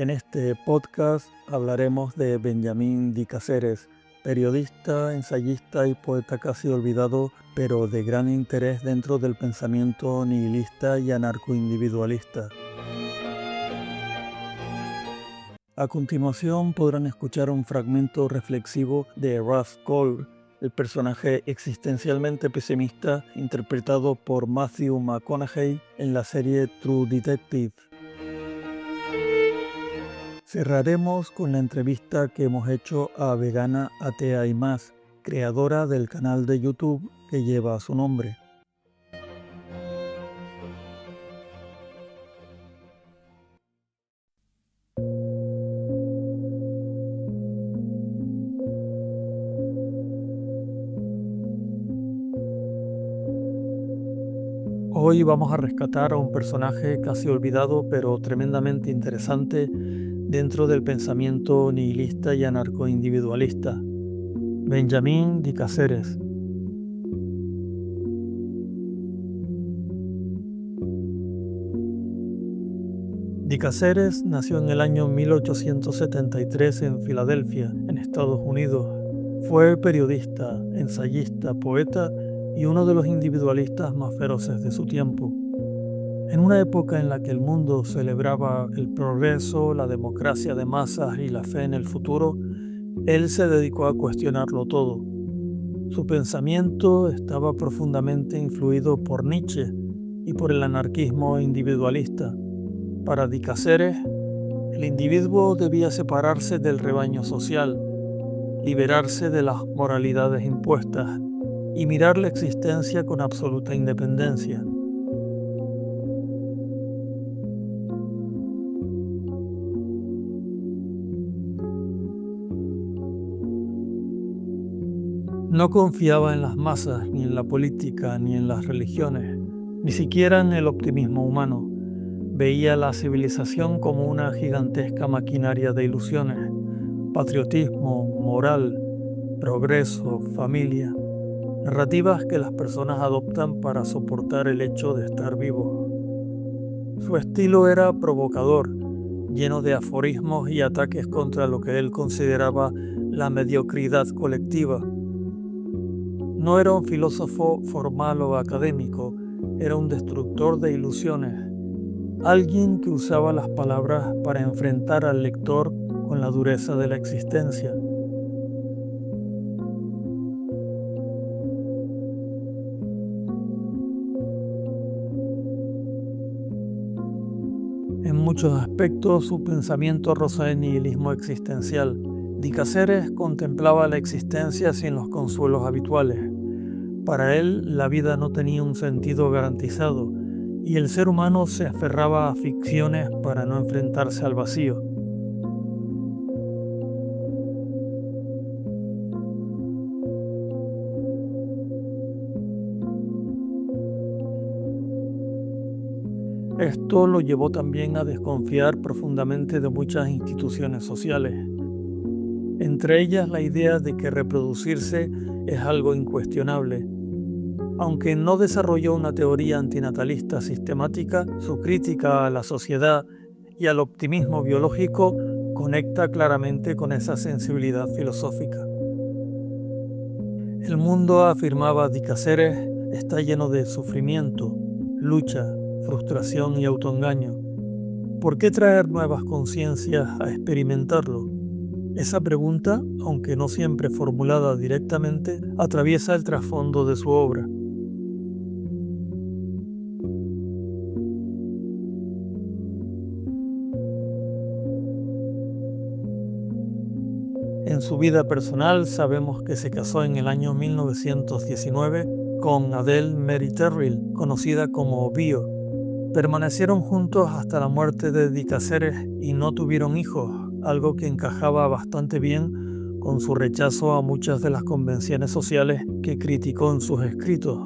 En este podcast hablaremos de Benjamín de Caceres, periodista, ensayista y poeta casi olvidado, pero de gran interés dentro del pensamiento nihilista y anarcoindividualista. A continuación podrán escuchar un fragmento reflexivo de Ralph Cole, el personaje existencialmente pesimista interpretado por Matthew McConaughey en la serie True Detective. Cerraremos con la entrevista que hemos hecho a Vegana Atea y Más, creadora del canal de YouTube que lleva su nombre. Hoy vamos a rescatar a un personaje casi olvidado pero tremendamente interesante dentro del pensamiento nihilista y anarcoindividualista, Benjamín de Caceres. De Caceres nació en el año 1873 en Filadelfia, en Estados Unidos. Fue periodista, ensayista, poeta y uno de los individualistas más feroces de su tiempo. En una época en la que el mundo celebraba el progreso, la democracia de masas y la fe en el futuro, él se dedicó a cuestionarlo todo. Su pensamiento estaba profundamente influido por Nietzsche y por el anarquismo individualista. Para de Caceres, el individuo debía separarse del rebaño social, liberarse de las moralidades impuestas y mirar la existencia con absoluta independencia. No confiaba en las masas, ni en la política, ni en las religiones, ni siquiera en el optimismo humano. Veía la civilización como una gigantesca maquinaria de ilusiones, patriotismo, moral, progreso, familia, narrativas que las personas adoptan para soportar el hecho de estar vivos. Su estilo era provocador, lleno de aforismos y ataques contra lo que él consideraba la mediocridad colectiva. No era un filósofo formal o académico, era un destructor de ilusiones, alguien que usaba las palabras para enfrentar al lector con la dureza de la existencia. En muchos aspectos su pensamiento roza el nihilismo existencial. De Caceres contemplaba la existencia sin los consuelos habituales. Para él, la vida no tenía un sentido garantizado y el ser humano se aferraba a ficciones para no enfrentarse al vacío. Esto lo llevó también a desconfiar profundamente de muchas instituciones sociales, entre ellas la idea de que reproducirse es algo incuestionable. Aunque no desarrolló una teoría antinatalista sistemática, su crítica a la sociedad y al optimismo biológico conecta claramente con esa sensibilidad filosófica. El mundo, afirmaba de Caceres, está lleno de sufrimiento, lucha, frustración y autoengaño. ¿Por qué traer nuevas conciencias a experimentarlo? Esa pregunta, aunque no siempre formulada directamente, atraviesa el trasfondo de su obra. En su vida personal sabemos que se casó en el año 1919 con Adele Mary Terrell, conocida como Bio. Permanecieron juntos hasta la muerte de Caceres y no tuvieron hijos, algo que encajaba bastante bien con su rechazo a muchas de las convenciones sociales que criticó en sus escritos.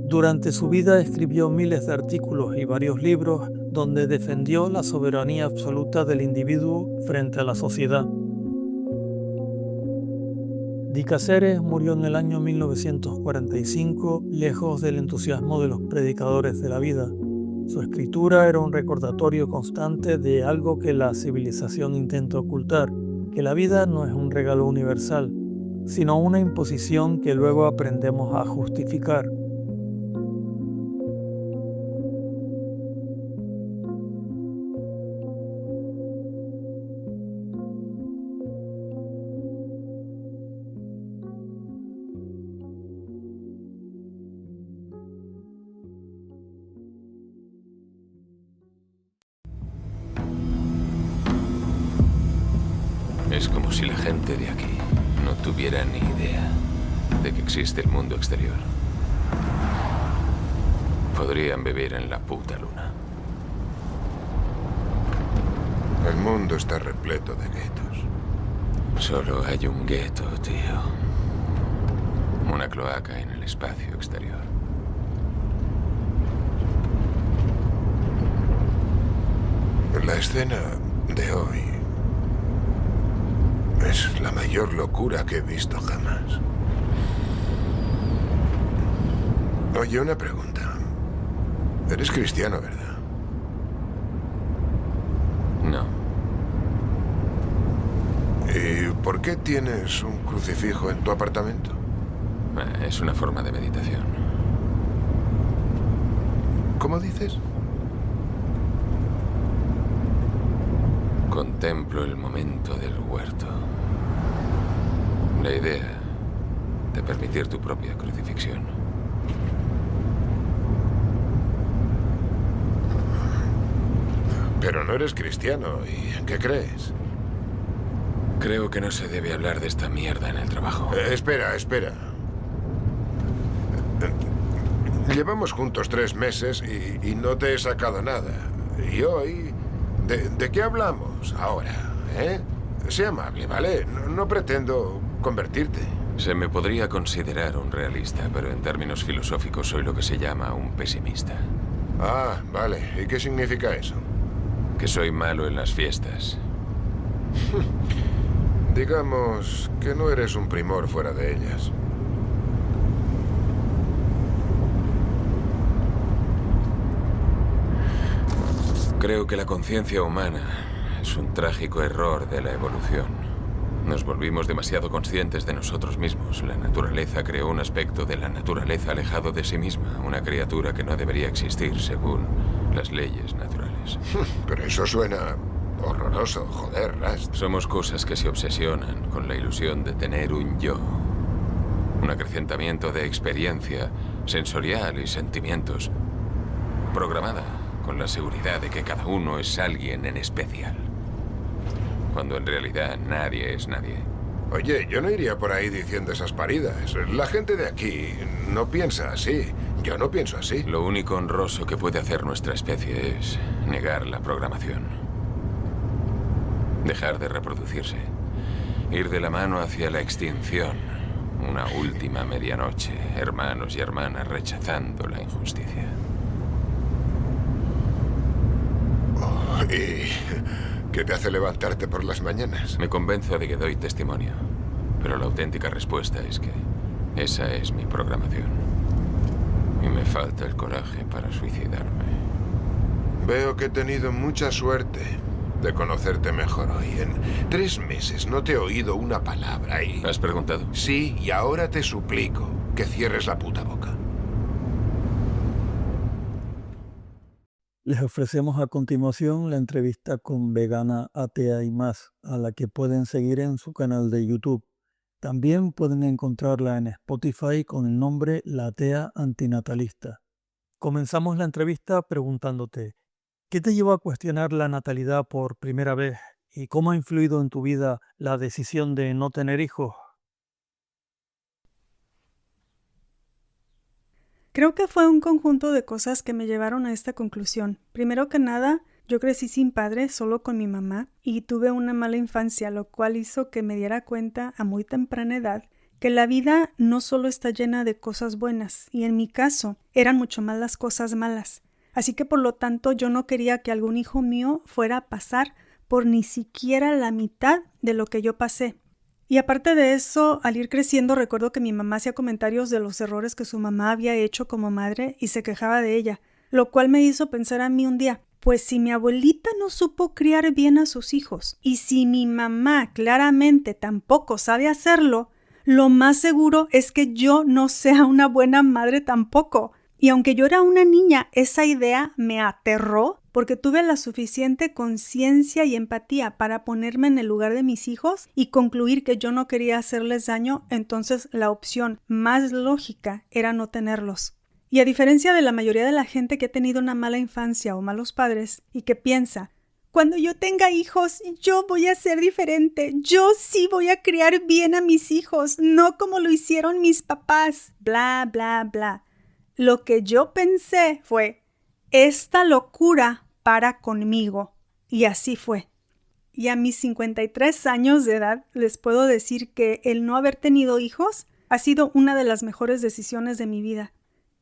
Durante su vida escribió miles de artículos y varios libros donde defendió la soberanía absoluta del individuo frente a la sociedad. Di Caceres murió en el año 1945, lejos del entusiasmo de los predicadores de la vida. Su escritura era un recordatorio constante de algo que la civilización intenta ocultar, que la vida no es un regalo universal, sino una imposición que luego aprendemos a justificar. Es como si la gente de aquí no tuviera ni idea de que existe el mundo exterior. Podrían vivir en la puta luna. El mundo está repleto de guetos. Solo hay un gueto, tío. Una cloaca en el espacio exterior. La escena de hoy es la mayor locura que he visto jamás. Oye, una pregunta. Eres cristiano, ¿verdad? No. ¿Y por qué tienes un crucifijo en tu apartamento? Es una forma de meditación. ¿Cómo dices? Contemplo el momento del huerto. La idea de permitir tu propia crucifixión. Pero no eres cristiano. ¿Y en qué crees? Creo que no se debe hablar de esta mierda en el trabajo. Espera. Llevamos juntos 3 meses y no te he sacado nada. Y hoy... ¿De qué hablamos ahora? Sea amable, ¿vale? No pretendo convertirte. Se me podría considerar un realista, pero en términos filosóficos soy lo que se llama un pesimista. Ah, vale. ¿Y qué significa eso? Que soy malo en las fiestas. Digamos que no eres un primor fuera de ellas. Creo que la conciencia humana es un trágico error de la evolución. Nos volvimos demasiado conscientes de nosotros mismos. La naturaleza creó un aspecto de la naturaleza alejado de sí misma, una criatura que no debería existir según las leyes naturales. Pero eso suena horroroso, joder, Rust. Somos cosas que se obsesionan con la ilusión de tener un yo. Un acrecentamiento de experiencia sensorial y sentimientos. Programada con la seguridad de que cada uno es alguien en especial. Cuando en realidad nadie es nadie. Oye, yo no iría por ahí diciendo esas paridas. La gente de aquí no piensa así. Yo no pienso así. Lo único honroso que puede hacer nuestra especie es negar la programación. Dejar de reproducirse. Ir de la mano hacia la extinción. Una última medianoche, hermanos y hermanas rechazando la injusticia. ¿Y qué te hace levantarte por las mañanas? Me convenzo de que doy testimonio, pero la auténtica respuesta es que esa es mi programación. Y me falta el coraje para suicidarme. Veo que he tenido mucha suerte de conocerte mejor hoy. En 3 meses no te he oído una palabra y... ¿Has preguntado? Sí, y ahora te suplico que cierres la puta boca. Les ofrecemos a continuación la entrevista con Vegana Atea y Más, a la que pueden seguir en su canal de YouTube. También pueden encontrarla en Spotify con el nombre La Atea Antinatalista. Comenzamos la entrevista preguntándote, ¿qué te llevó a cuestionar la natalidad por primera vez y cómo ha influido en tu vida la decisión de no tener hijos? Creo que fue un conjunto de cosas que me llevaron a esta conclusión. Primero que nada, yo crecí sin padre, solo con mi mamá, y tuve una mala infancia, lo cual hizo que me diera cuenta a muy temprana edad que la vida no solo está llena de cosas buenas, y en mi caso eran mucho más las cosas malas. Así que por lo tanto yo no quería que algún hijo mío fuera a pasar por ni siquiera la mitad de lo que yo pasé. Y aparte de eso, al ir creciendo recuerdo que mi mamá hacía comentarios de los errores que su mamá había hecho como madre y se quejaba de ella, lo cual me hizo pensar a mí un día, pues si mi abuelita no supo criar bien a sus hijos y si mi mamá claramente tampoco sabe hacerlo, lo más seguro es que yo no sea una buena madre tampoco. Y aunque yo era una niña, esa idea me aterró porque tuve la suficiente conciencia y empatía para ponerme en el lugar de mis hijos y concluir que yo no quería hacerles daño, entonces la opción más lógica era no tenerlos. Y a diferencia de la mayoría de la gente que ha tenido una mala infancia o malos padres y que piensa, cuando yo tenga hijos, yo voy a ser diferente, yo sí voy a criar bien a mis hijos, no como lo hicieron mis papás, bla, bla, bla. Lo que yo pensé fue, esta locura para conmigo. Y así fue. Y a mis 53 años de edad les puedo decir que el no haber tenido hijos ha sido una de las mejores decisiones de mi vida.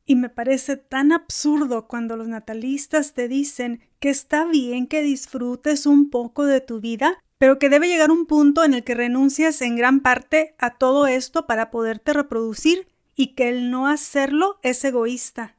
Y me parece tan absurdo cuando los natalistas te dicen que está bien que disfrutes un poco de tu vida, pero que debe llegar un punto en el que renuncias en gran parte a todo esto para poderte reproducir y que el no hacerlo es egoísta.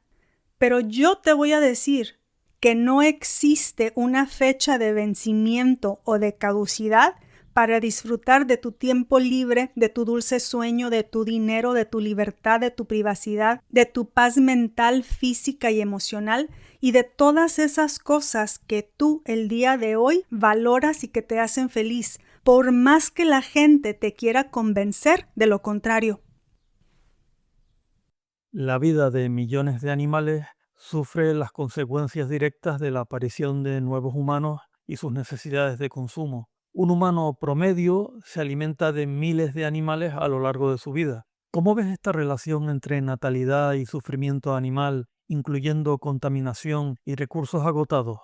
Pero yo te voy a decir que no existe una fecha de vencimiento o de caducidad para disfrutar de tu tiempo libre, de tu dulce sueño, de tu dinero, de tu libertad, de tu privacidad, de tu paz mental, física y emocional y de todas esas cosas que tú el día de hoy valoras y que te hacen feliz, por más que la gente te quiera convencer de lo contrario. La vida de millones de animales sufre las consecuencias directas de la aparición de nuevos humanos y sus necesidades de consumo. Un humano promedio se alimenta de miles de animales a lo largo de su vida. ¿Cómo ves esta relación entre natalidad y sufrimiento animal, incluyendo contaminación y recursos agotados?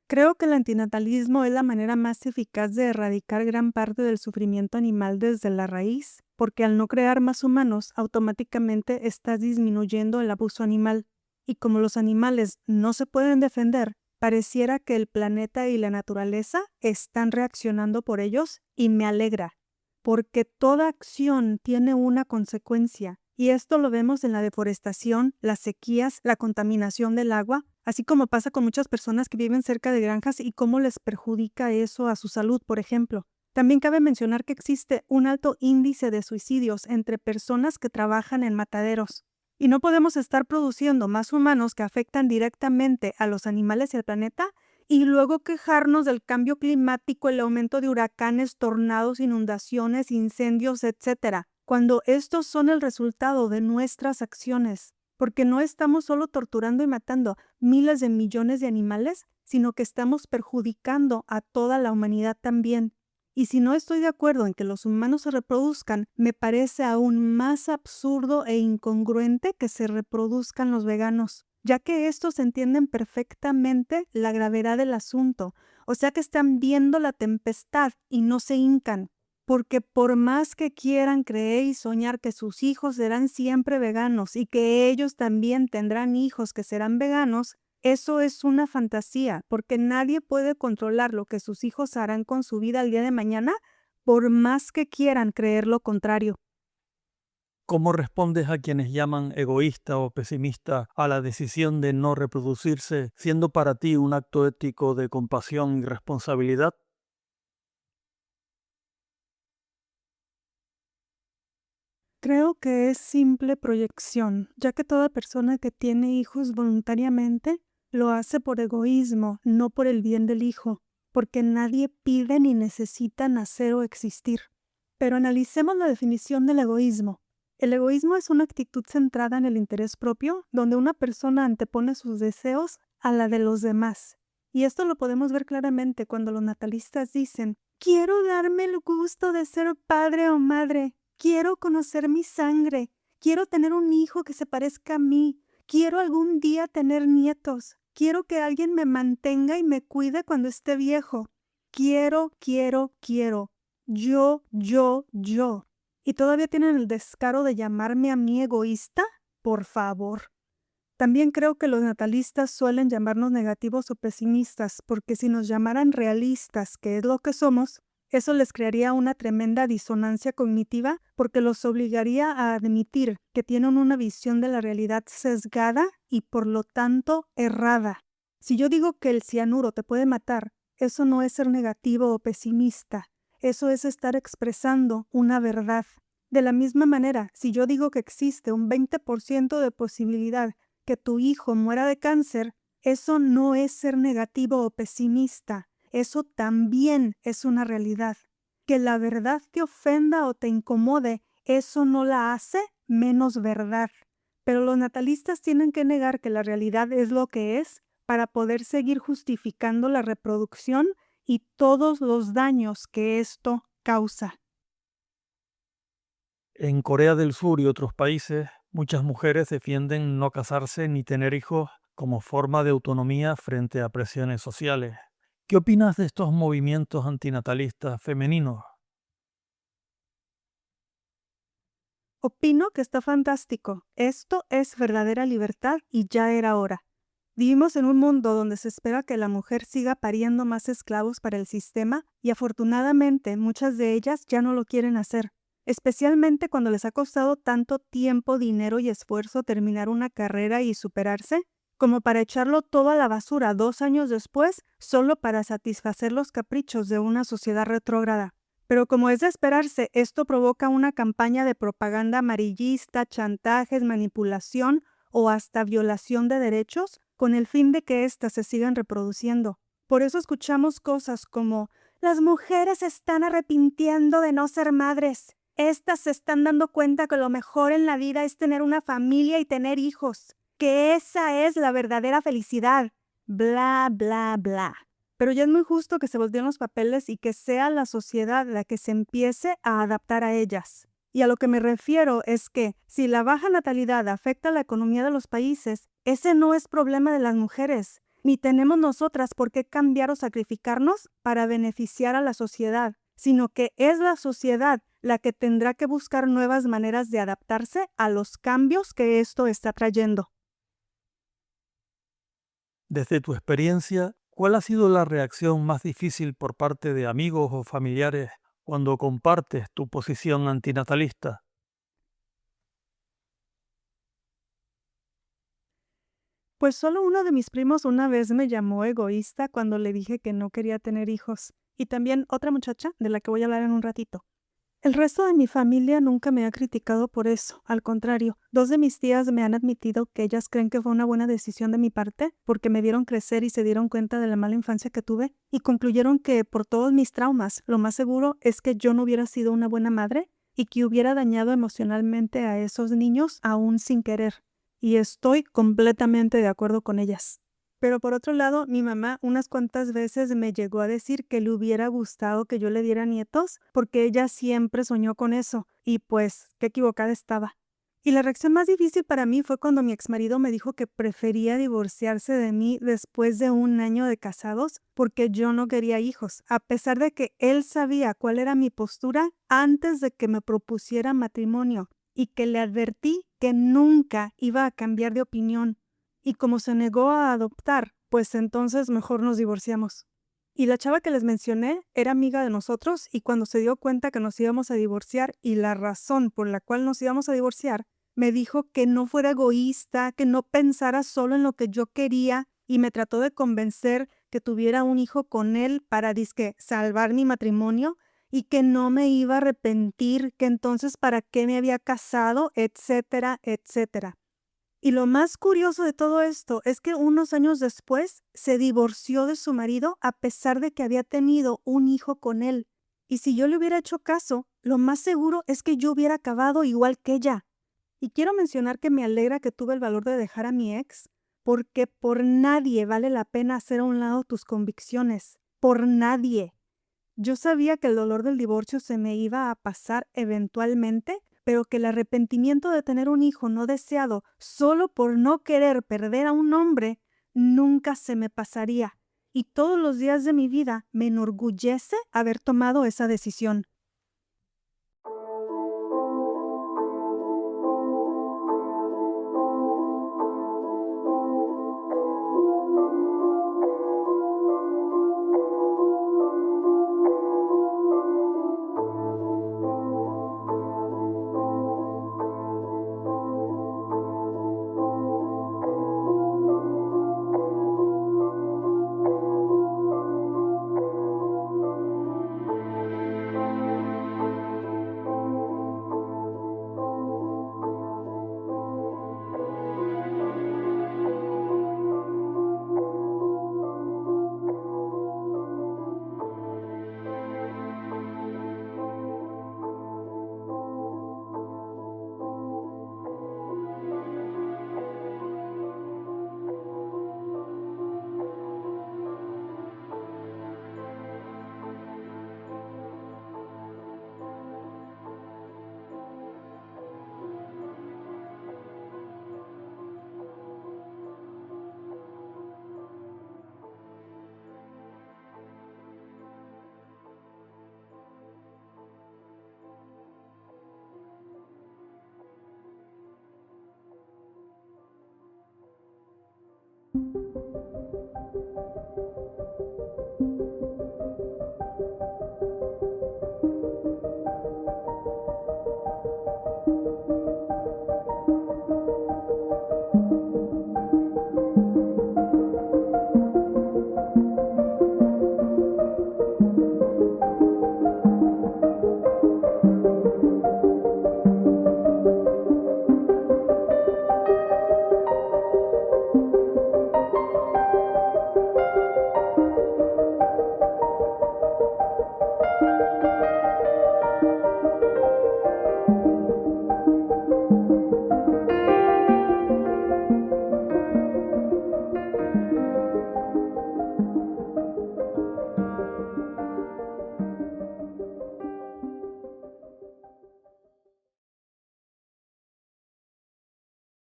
Creo que el antinatalismo es la manera más eficaz de erradicar gran parte del sufrimiento animal desde la raíz, porque al no crear más humanos, automáticamente estás disminuyendo el abuso animal. Y como los animales no se pueden defender, pareciera que el planeta y la naturaleza están reaccionando por ellos y me alegra, porque toda acción tiene una consecuencia. Y esto lo vemos en la deforestación, las sequías, la contaminación del agua, así como pasa con muchas personas que viven cerca de granjas y cómo les perjudica eso a su salud, por ejemplo. También cabe mencionar que existe un alto índice de suicidios entre personas que trabajan en mataderos. Y no podemos estar produciendo más humanos que afectan directamente a los animales y al planeta y luego quejarnos del cambio climático, el aumento de huracanes, tornados, inundaciones, incendios, etc., cuando estos son el resultado de nuestras acciones, porque no estamos solo torturando y matando miles de millones de animales, sino que estamos perjudicando a toda la humanidad también. Y si no estoy de acuerdo en que los humanos se reproduzcan, me parece aún más absurdo e incongruente que se reproduzcan los veganos, ya que estos entienden perfectamente la gravedad del asunto, o sea que están viendo la tempestad y no se hincan. Porque por más que quieran creer y soñar que sus hijos serán siempre veganos y que ellos también tendrán hijos que serán veganos, eso es una fantasía, porque nadie puede controlar lo que sus hijos harán con su vida el día de mañana, por más que quieran creer lo contrario. ¿Cómo respondes a quienes llaman egoísta o pesimista a la decisión de no reproducirse, siendo para ti un acto ético de compasión y responsabilidad? Creo que es simple proyección, ya que toda persona que tiene hijos voluntariamente lo hace por egoísmo, no por el bien del hijo, porque nadie pide ni necesita nacer o existir. Pero analicemos la definición del egoísmo. El egoísmo es una actitud centrada en el interés propio, donde una persona antepone sus deseos a la de los demás. Y esto lo podemos ver claramente cuando los natalistas dicen, quiero darme el gusto de ser padre o madre. Quiero conocer mi sangre, quiero tener un hijo que se parezca a mí, quiero algún día tener nietos, quiero que alguien me mantenga y me cuide cuando esté viejo. Quiero. Yo. ¿Y todavía tienen el descaro de llamarme a mí egoísta? Por favor. También creo que los natalistas suelen llamarnos negativos o pesimistas, porque si nos llamaran realistas, que es lo que somos, Eso les crearía una tremenda disonancia cognitiva porque los obligaría a admitir que tienen una visión de la realidad sesgada y por lo tanto errada. Si yo digo que el cianuro te puede matar, eso no es ser negativo o pesimista, eso es estar expresando una verdad. De la misma manera, si yo digo que existe un 20% de posibilidad que tu hijo muera de cáncer, eso no es ser negativo o pesimista. Eso también es una realidad. Que la verdad te ofenda o te incomode, eso no la hace menos verdad. Pero los natalistas tienen que negar que la realidad es lo que es para poder seguir justificando la reproducción y todos los daños que esto causa. En Corea del Sur y otros países, muchas mujeres defienden no casarse ni tener hijos como forma de autonomía frente a presiones sociales. ¿Qué opinas de estos movimientos antinatalistas femeninos? Opino que está fantástico. Esto es verdadera libertad y ya era hora. Vivimos en un mundo donde se espera que la mujer siga pariendo más esclavos para el sistema y afortunadamente muchas de ellas ya no lo quieren hacer, especialmente cuando les ha costado tanto tiempo, dinero y esfuerzo terminar una carrera y superarse, como para echarlo todo a la basura 2 años después solo para satisfacer los caprichos de una sociedad retrógrada. Pero como es de esperarse, esto provoca una campaña de propaganda amarillista, chantajes, manipulación o hasta violación de derechos con el fin de que éstas se sigan reproduciendo. Por eso escuchamos cosas como: las mujeres se están arrepintiendo de no ser madres. Estas se están dando cuenta que lo mejor en la vida es tener una familia y tener hijos, que esa es la verdadera felicidad. Bla, bla, bla. Pero ya es muy justo que se volteen los papeles y que sea la sociedad la que se empiece a adaptar a ellas. Y a lo que me refiero es que si la baja natalidad afecta a la economía de los países, ese no es problema de las mujeres, ni tenemos nosotras por qué cambiar o sacrificarnos para beneficiar a la sociedad, sino que es la sociedad la que tendrá que buscar nuevas maneras de adaptarse a los cambios que esto está trayendo. Desde tu experiencia, ¿cuál ha sido la reacción más difícil por parte de amigos o familiares cuando compartes tu posición antinatalista? Pues solo uno de mis primos una vez me llamó egoísta cuando le dije que no quería tener hijos, y también otra muchacha de la que voy a hablar en un ratito. El resto de mi familia nunca me ha criticado por eso, al contrario, 2 de mis tías me han admitido que ellas creen que fue una buena decisión de mi parte porque me vieron crecer y se dieron cuenta de la mala infancia que tuve y concluyeron que por todos mis traumas, lo más seguro es que yo no hubiera sido una buena madre y que hubiera dañado emocionalmente a esos niños aún sin querer. Y estoy completamente de acuerdo con ellas. Pero por otro lado, mi mamá unas cuantas veces me llegó a decir que le hubiera gustado que yo le diera nietos porque ella siempre soñó con eso y pues qué equivocada estaba. Y la reacción más difícil para mí fue cuando mi exmarido me dijo que prefería divorciarse de mí después de 1 año de casados porque yo no quería hijos, a pesar de que él sabía cuál era mi postura antes de que me propusiera matrimonio y que le advertí que nunca iba a cambiar de opinión. Y como se negó a adoptar, pues entonces mejor nos divorciamos. Y la chava que les mencioné era amiga de nosotros y cuando se dio cuenta que nos íbamos a divorciar y la razón por la cual nos íbamos a divorciar, me dijo que no fuera egoísta, que no pensara solo en lo que yo quería y me trató de convencer que tuviera un hijo con él para dizque salvar mi matrimonio y que no me iba a arrepentir, que entonces para qué me había casado, etcétera, etcétera. Y lo más curioso de todo esto es que unos años después se divorció de su marido a pesar de que había tenido un hijo con él. Y si yo le hubiera hecho caso, lo más seguro es que yo hubiera acabado igual que ella. Y quiero mencionar que me alegra que tuve el valor de dejar a mi ex, porque por nadie vale la pena hacer a un lado tus convicciones. Por nadie. Yo sabía que el dolor del divorcio se me iba a pasar eventualmente, pero que el arrepentimiento de tener un hijo no deseado solo por no querer perder a un hombre nunca se me pasaría. Y todos los días de mi vida me enorgullece haber tomado esa decisión.